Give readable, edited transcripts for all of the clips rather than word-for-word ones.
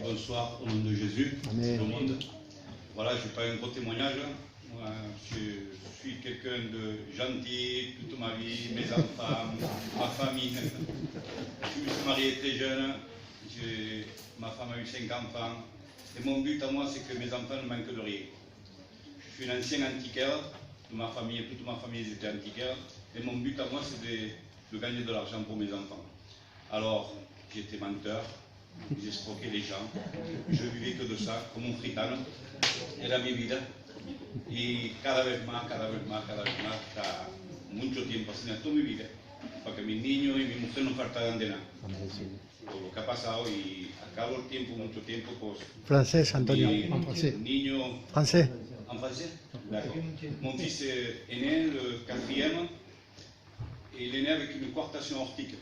bonsoir au nom de Jésus, Amen. tout le monde. Voilà, je n'ai pas un gros témoignage. Moi, je suis quelqu'un de gentil toute ma vie, mes enfants, ma famille. Je me suis marié très jeune, ma femme a eu 5 enfants. Et mon but à moi, c'est que mes enfants ne manquent de rien. Je suis un ancien antiquaire, toute ma famille était antiquaires. Et mon but à moi, c'est de gagner de l'argent pour mes enfants. Alors, j'étais menteur, j'escroquais les gens, je vivais que de ça, como un gitano, era mi vida. Y cada vez más, hasta mucho tiempo, así en toda mi vida, para que mis niños y mi mujer no faltaran de nada. Por lo que ha pasado y acabo el tiempo, mucho tiempo, pues... Francés, Antonio, en français. Niño... Français. En français? D'accord. Mon fils est né, le 4e, et il est né avec une coartation aortique.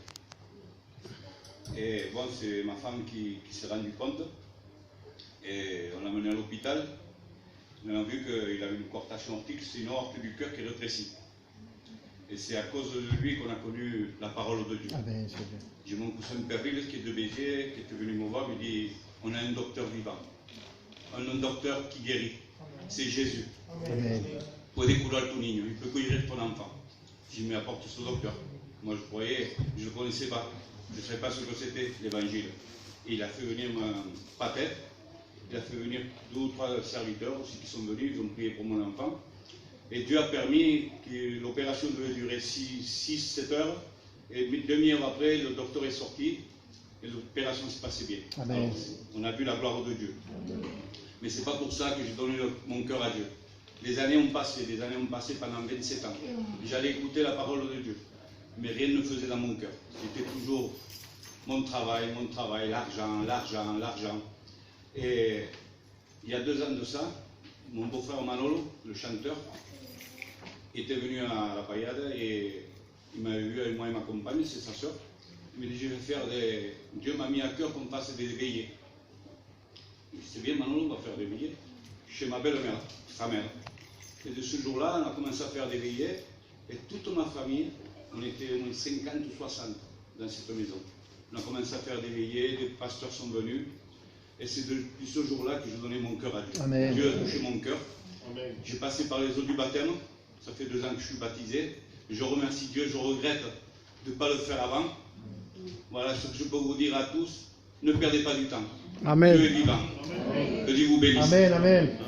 Et bon, c'est ma femme qui s'est rendue compte. Et on l'a mené à l'hôpital. On a vu qu'il avait une coartation aortique, c'est une aorte du cœur qui est rétrécie. Et c'est à cause de lui qu'on a connu la parole de Dieu. Amen. J'ai mon cousin Perril qui est de Béziers, qui était venu me voir, il me dit on a un docteur vivant, un docteur qui guérit, c'est Jésus. Amen. Puede curar tu niño, il peut guérir ton enfant. Je me apporte ce docteur. Moi je croyais, je ne le connaissais pas, je ne savais pas ce que c'était l'évangile. Et il a fait venir mon pater, il a fait venir 2 ou 3 serviteurs aussi qui sont venus, ils ont prié pour mon enfant. Et Dieu a permis que l'opération devait durer 6-7 heures. Et demi-heure après, le docteur est sorti et l'opération se passait bien. Amen. Alors, on a vu la gloire de Dieu. Mais ce n'est pas pour ça que j'ai donné mon cœur à Dieu. Les années ont passé pendant 27 ans. J'allais écouter la parole de Dieu. Mais rien ne faisait dans mon cœur. C'était toujours mon travail, l'argent. Et il y a 2 ans de ça, mon beau-frère Manolo, le chanteur, était venu à la paillade et il m'a vu avec moi et ma compagne, c'est sa soeur. Il m'a dit, je vais faire des... Dieu m'a mis à cœur qu'on fasse des veillées. C'est bien, Manolo, on va faire des veillées chez ma belle-mère, sa mère. Et de ce jour-là, on a commencé à faire des veillées et toute ma famille, on était au moins 50 ou 60 dans cette maison. On a commencé à faire des veillées, des pasteurs sont venus. Et c'est depuis ce jour-là que j'ai donné mon cœur à Dieu. Amen. Dieu a touché mon cœur. J'ai passé par les eaux du baptême. Ça fait 2 ans que je suis baptisé. Je remercie Dieu, je regrette de ne pas le faire avant. Voilà ce que je peux vous dire à tous. Ne perdez pas du temps. Amen. Dieu est vivant. Que Dieu vous bénisse. Amen, amen.